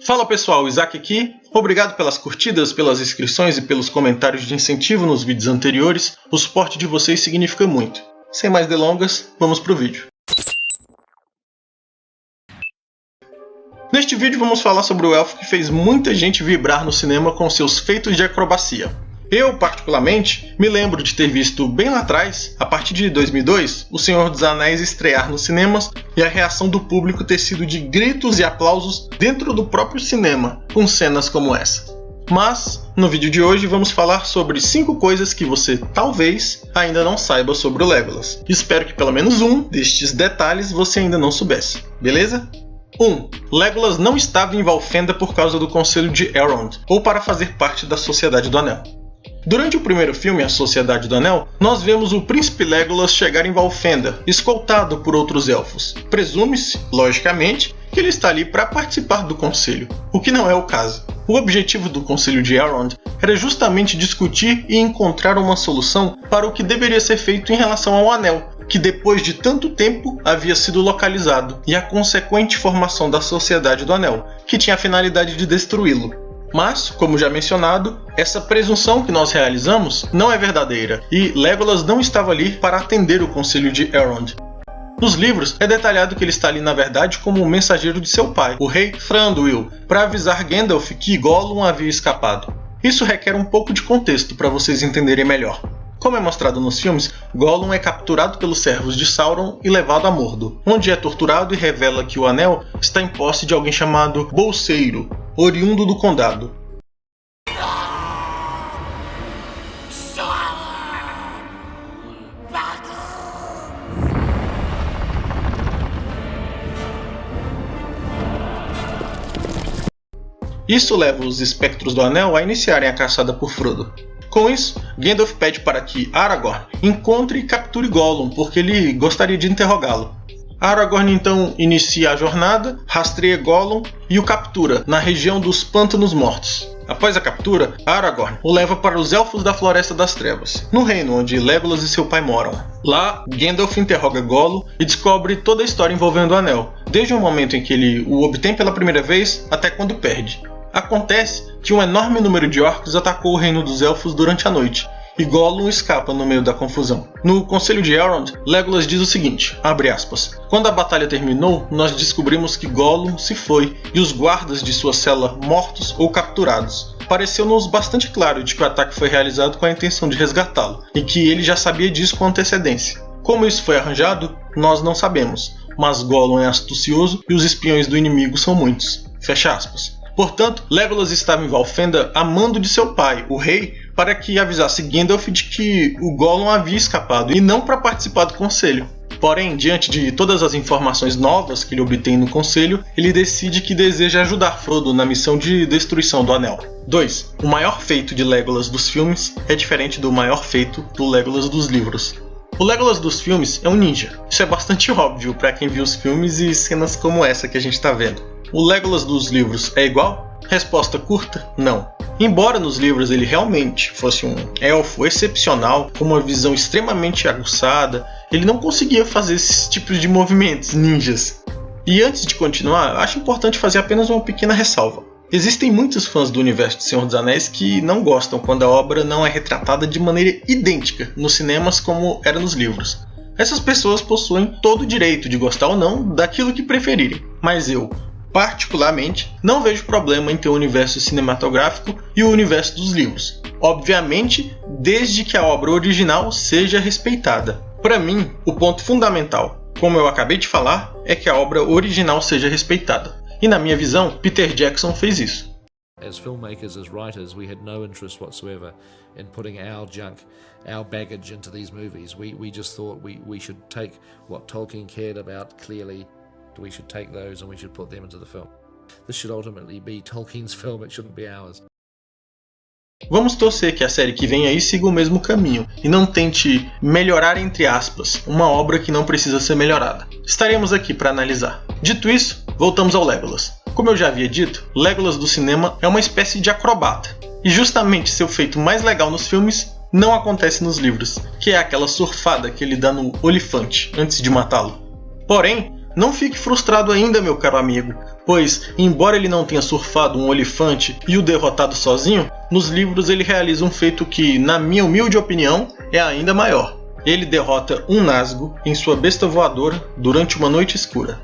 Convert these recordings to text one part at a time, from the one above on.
Fala pessoal, Isaac aqui. Obrigado pelas curtidas, pelas inscrições e pelos comentários de incentivo nos vídeos anteriores. O suporte de vocês significa muito. Sem mais delongas, vamos pro vídeo. Neste vídeo vamos falar sobre o elfo que fez muita gente vibrar no cinema com seus feitos de acrobacia. Eu, particularmente, me lembro de ter visto bem lá atrás, a partir de 2002, O Senhor dos Anéis estrear nos cinemas e a reação do público ter sido de gritos e aplausos dentro do próprio cinema, com cenas como essa. Mas, no vídeo de hoje vamos falar sobre 5 coisas que você, talvez, ainda não saiba sobre o Legolas. Espero que pelo menos um destes detalhes você ainda não soubesse, beleza? 1. Legolas não estava em Valfenda por causa do Conselho de Elrond, ou para fazer parte da Sociedade do Anel. Durante o primeiro filme, A Sociedade do Anel, nós vemos o príncipe Legolas chegar em Valfenda, escoltado por outros elfos. Presume-se, logicamente, que ele está ali para participar do conselho, o que não é o caso. O objetivo do Conselho de Elrond era justamente discutir e encontrar uma solução para o que deveria ser feito em relação ao Anel, que depois de tanto tempo havia sido localizado, e a consequente formação da Sociedade do Anel, que tinha a finalidade de destruí-lo. Mas, como já mencionado, essa presunção que nós realizamos não é verdadeira, e Legolas não estava ali para atender o Conselho de Elrond. Nos livros, é detalhado que ele está ali na verdade como um mensageiro de seu pai, o rei Thranduil, para avisar Gandalf que Gollum havia escapado. Isso requer um pouco de contexto para vocês entenderem melhor. Como é mostrado nos filmes, Gollum é capturado pelos servos de Sauron e levado a Mordor, onde é torturado e revela que o anel está em posse de alguém chamado Bolseiro, oriundo do condado. Isso leva os espectros do anel a iniciarem a caçada por Frodo. Com isso, Gandalf pede para que Aragorn encontre e capture Gollum, porque ele gostaria de interrogá-lo. Aragorn então inicia a jornada, rastreia Gollum e o captura na região dos Pântanos Mortos. Após a captura, Aragorn o leva para os Elfos da Floresta das Trevas, no reino onde Legolas e seu pai moram. Lá, Gandalf interroga Gollum e descobre toda a história envolvendo o anel, desde o momento em que ele o obtém pela primeira vez até quando perde. Acontece que um enorme número de orcs atacou o reino dos elfos durante a noite, e Gollum escapa no meio da confusão. No Conselho de Elrond, Legolas diz o seguinte, abre aspas, quando a batalha terminou, nós descobrimos que Gollum se foi e os guardas de sua cela mortos ou capturados. Pareceu-nos bastante claro de que o ataque foi realizado com a intenção de resgatá-lo, e que ele já sabia disso com antecedência. Como isso foi arranjado, nós não sabemos, mas Gollum é astucioso e os espiões do inimigo são muitos. Fecha aspas. Portanto, Legolas estava em Valfenda a mando de seu pai, o rei, para que avisasse Gandalf de que o Gollum havia escapado e não para participar do conselho. Porém, diante de todas as informações novas que ele obtém no conselho, ele decide que deseja ajudar Frodo na missão de destruição do Anel. 2. O maior feito de Legolas dos filmes é diferente do maior feito do Legolas dos livros. O Legolas dos filmes é um ninja. Isso é bastante óbvio para quem viu os filmes e cenas como essa que a gente está vendo. O Legolas dos livros é igual? Resposta curta, não. Embora nos livros ele realmente fosse um elfo excepcional, com uma visão extremamente aguçada, ele não conseguia fazer esses tipos de movimentos ninjas. E antes de continuar, acho importante fazer apenas uma pequena ressalva. Existem muitos fãs do universo de Senhor dos Anéis que não gostam quando a obra não é retratada de maneira idêntica nos cinemas como era nos livros. Essas pessoas possuem todo o direito de gostar ou não daquilo que preferirem, mas eu, particularmente, não vejo problema em ter o universo cinematográfico e o universo dos livros. Obviamente, desde que a obra original seja respeitada. Para mim, o ponto fundamental, como eu acabei de falar, é que a obra original seja respeitada. E na minha visão, Peter Jackson fez isso. As filmmakers, as writers, we had no interest whatsoever in putting our junk, our baggage into these movies. We just thought we should take what Tolkien cared about clearly. We should take those and we should put them into the film. This should ultimately be Tolkien's film, it shouldn't be ours. Vamos torcer que a série que vem aí siga o mesmo caminho e não tente melhorar entre aspas uma obra que não precisa ser melhorada. Estaremos aqui para analisar. Dito isso, voltamos ao Legolas. Como eu já havia dito, Legolas do cinema é uma espécie de acrobata. E justamente seu feito mais legal nos filmes não acontece nos livros, que é aquela surfada que ele dá no olifante antes de matá-lo. Porém, não fique frustrado ainda, meu caro amigo, Pois, embora ele não tenha surfado um olifante e o derrotado sozinho, nos livros ele realiza um feito que, na minha humilde opinião, é ainda maior. Ele derrota um Nazgûl em sua besta voadora durante uma noite escura.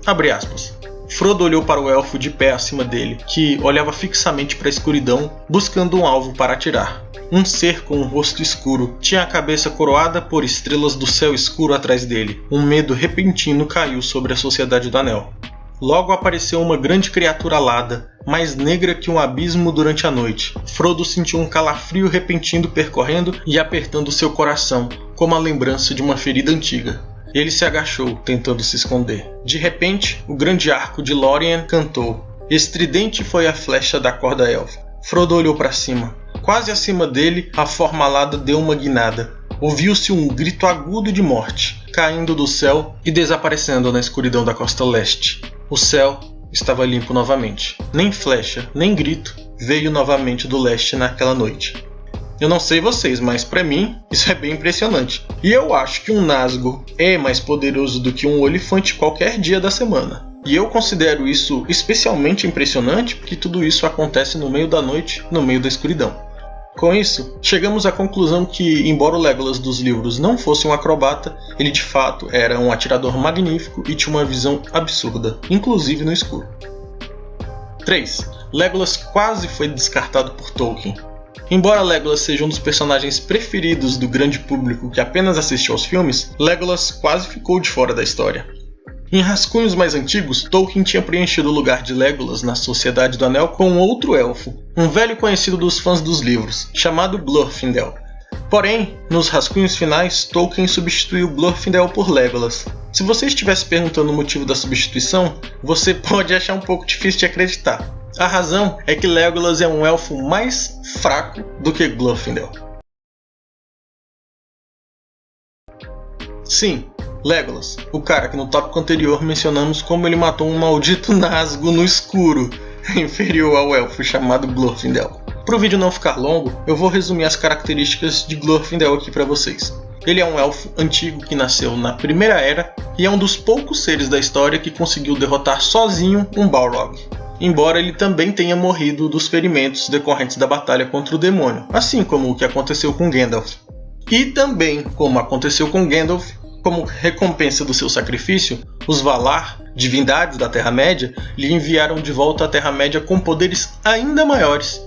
Abre aspas. Frodo olhou para o elfo de pé acima dele, que olhava fixamente para a escuridão, buscando um alvo para atirar. Um ser com um rosto escuro tinha a cabeça coroada por estrelas do céu escuro atrás dele. Um medo repentino caiu sobre a Sociedade do Anel. Logo apareceu uma grande criatura alada, mais negra que um abismo durante a noite. Frodo sentiu um calafrio repentino percorrendo e apertando seu coração, como a lembrança de uma ferida antiga. Ele se agachou, tentando se esconder. De repente, o grande arco de Lórien cantou. Estridente foi a flecha da corda elfa. Frodo olhou para cima. Quase acima dele, a forma alada deu uma guinada. Ouviu-se um grito agudo de morte, caindo do céu e desaparecendo na escuridão da costa leste. O céu estava limpo novamente. Nem flecha, nem grito veio novamente do leste naquela noite. Eu não sei vocês, mas pra mim isso é bem impressionante. E eu acho que um Nazgûl é mais poderoso do que um olifante qualquer dia da semana. E eu considero isso especialmente impressionante porque tudo isso acontece no meio da noite, no meio da escuridão. Com isso, chegamos à conclusão que, embora o Legolas dos livros não fosse um acrobata, ele de fato era um atirador magnífico e tinha uma visão absurda, inclusive no escuro. 3. Legolas quase foi descartado por Tolkien. Embora Legolas seja um dos personagens preferidos do grande público que apenas assistiu aos filmes, Legolas quase ficou de fora da história. Em rascunhos mais antigos, Tolkien tinha preenchido o lugar de Legolas na Sociedade do Anel com outro elfo, um velho conhecido dos fãs dos livros, chamado Glorfindel. Porém, nos rascunhos finais, Tolkien substituiu Glorfindel por Legolas. Se você estivesse perguntando o motivo da substituição, você pode achar um pouco difícil de acreditar. A razão é que Legolas é um elfo mais fraco do que Glorfindel. Sim, Legolas, o cara que no tópico anterior mencionamos como ele matou um maldito Nazgûl no escuro, inferior ao elfo chamado Glorfindel. Para o vídeo não ficar longo, eu vou resumir as características de Glorfindel aqui para vocês. Ele é um elfo antigo que nasceu na Primeira Era e é um dos poucos seres da história que conseguiu derrotar sozinho um Balrog. Embora ele também tenha morrido dos ferimentos decorrentes da batalha contra o demônio, assim como o que aconteceu com Gandalf. E também, como aconteceu com Gandalf, como recompensa do seu sacrifício, os Valar, divindades da Terra-média, lhe enviaram de volta à Terra-média com poderes ainda maiores.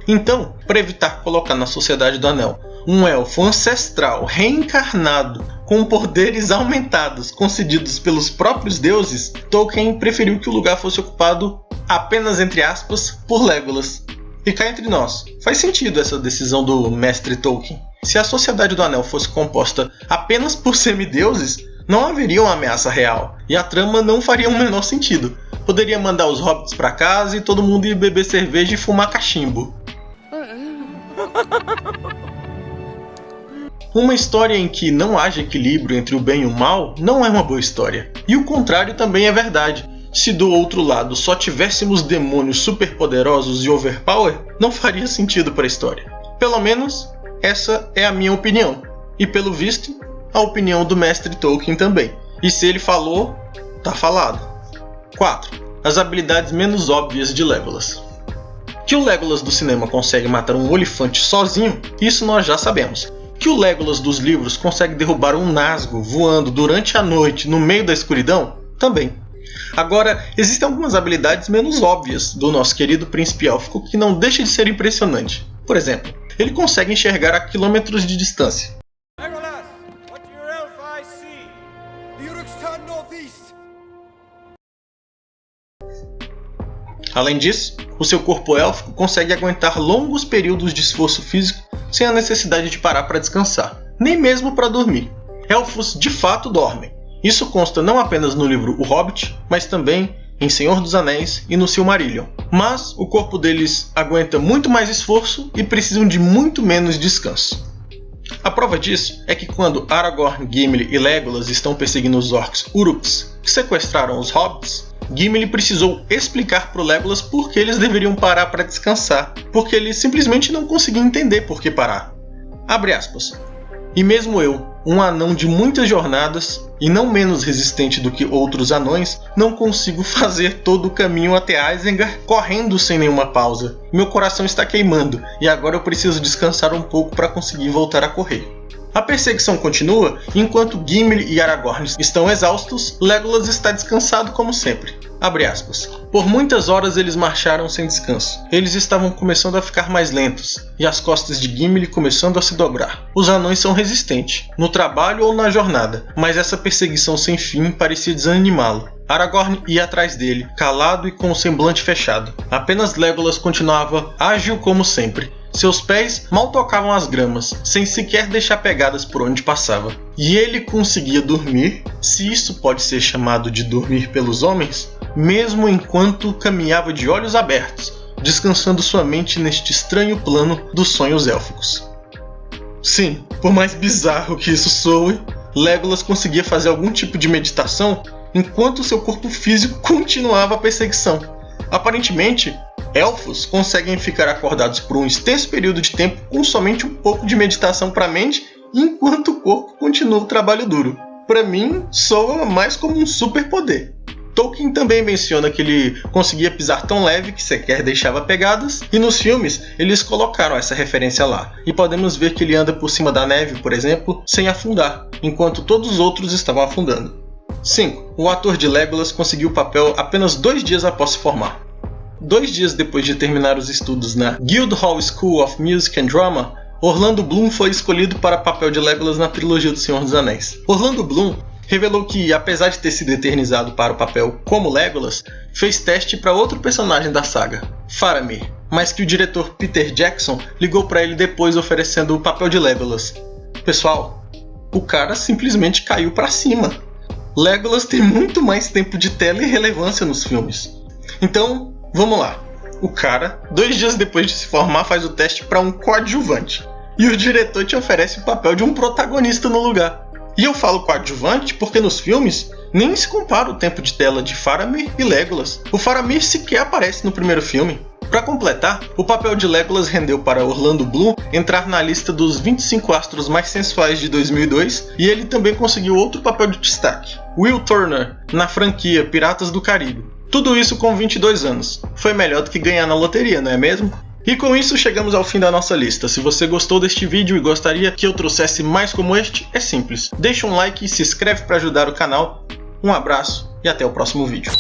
Então, para evitar colocar na Sociedade do Anel um elfo ancestral reencarnado com poderes aumentados concedidos pelos próprios deuses, Tolkien preferiu que o lugar fosse ocupado apenas entre aspas por Legolas. E cá entre nós, faz sentido essa decisão do mestre Tolkien. Se a Sociedade do Anel fosse composta apenas por semideuses, não haveria uma ameaça real, e a trama não faria o menor sentido. Poderia mandar os hobbits pra casa e todo mundo ir beber cerveja e fumar cachimbo. Uma história em que não haja equilíbrio entre o bem e o mal não é uma boa história. E o contrário também é verdade. Se do outro lado só tivéssemos demônios superpoderosos e overpower, não faria sentido para a história. Pelo menos, essa é a minha opinião. E pelo visto, a opinião do mestre Tolkien também. E se ele falou, tá falado. 4. As habilidades menos óbvias de Legolas. Que o Legolas do cinema consegue matar um olifante sozinho, isso nós já sabemos. Que o Legolas dos livros consegue derrubar um Nazgûl voando durante a noite no meio da escuridão, também. Agora, existem algumas habilidades menos óbvias do nosso querido príncipe élfico que não deixa de ser impressionante. Por exemplo, ele consegue enxergar a quilômetros de distância. Legolas, what do your elf eyes see? The Urukstan northeast. Além disso, o seu corpo élfico consegue aguentar longos períodos de esforço físico sem a necessidade de parar para descansar, nem mesmo para dormir. Elfos de fato dormem. Isso consta não apenas no livro O Hobbit, mas também em Senhor dos Anéis e no Silmarillion. Mas o corpo deles aguenta muito mais esforço e precisam de muito menos descanso. A prova disso é que quando Aragorn, Gimli e Legolas estão perseguindo os orcs Uruks que sequestraram os Hobbits, Gimli precisou explicar para o Legolas por que eles deveriam parar para descansar, porque ele simplesmente não conseguia entender por que parar. Abre aspas. E mesmo eu, um anão de muitas jornadas e não menos resistente do que outros anões, não consigo fazer todo o caminho até Isengard correndo sem nenhuma pausa. Meu coração está queimando e agora eu preciso descansar um pouco para conseguir voltar a correr. A perseguição continua, enquanto Gimli e Aragorn estão exaustos, Legolas está descansado como sempre. Abre aspas. Por muitas horas eles marcharam sem descanso. Eles estavam começando a ficar mais lentos, e as costas de Gimli começando a se dobrar. Os anões são resistentes, no trabalho ou na jornada, mas essa perseguição sem fim parecia desanimá-lo. Aragorn ia atrás dele, calado e com o semblante fechado. Apenas Legolas continuava ágil como sempre. Seus pés mal tocavam as gramas, sem sequer deixar pegadas por onde passava. E ele conseguia dormir, se isso pode ser chamado de dormir pelos homens, mesmo enquanto caminhava de olhos abertos, descansando sua mente neste estranho plano dos sonhos élficos. Sim, por mais bizarro que isso soe, Legolas conseguia fazer algum tipo de meditação enquanto seu corpo físico continuava a perseguição. Aparentemente, elfos conseguem ficar acordados por um extenso período de tempo com somente um pouco de meditação para a mente, enquanto o corpo continua o trabalho duro. Para mim, soa mais como um superpoder. Tolkien também menciona que ele conseguia pisar tão leve que sequer deixava pegadas, e nos filmes eles colocaram essa referência lá, e podemos ver que ele anda por cima da neve, por exemplo, sem afundar, enquanto todos os outros estavam afundando. 5. O ator de Legolas conseguiu o papel apenas 2 dias após se formar. 2 dias depois de terminar os estudos na Guildhall School of Music and Drama, Orlando Bloom foi escolhido para o papel de Legolas na trilogia do Senhor dos Anéis. Orlando Bloom revelou que, apesar de ter sido eternizado para o papel como Legolas, fez teste para outro personagem da saga, Faramir, mas que o diretor Peter Jackson ligou para ele depois oferecendo o papel de Legolas. Pessoal, o cara simplesmente caiu para cima. Legolas tem muito mais tempo de tela e relevância nos filmes. Então, vamos lá. O cara, 2 dias depois de se formar, faz o teste para um coadjuvante. E o diretor te oferece o papel de um protagonista no lugar. E eu falo coadjuvante porque nos filmes nem se compara o tempo de tela de Faramir e Legolas. O Faramir sequer aparece no primeiro filme. Para completar, o papel de Legolas rendeu para Orlando Bloom entrar na lista dos 25 astros mais sensuais de 2002 e ele também conseguiu outro papel de destaque, Will Turner, na franquia Piratas do Caribe. Tudo isso com 22 anos. Foi melhor do que ganhar na loteria, não é mesmo? E com isso chegamos ao fim da nossa lista. Se você gostou deste vídeo e gostaria que eu trouxesse mais como este, é simples. Deixa um like e se inscreve para ajudar o canal. Um abraço e até o próximo vídeo.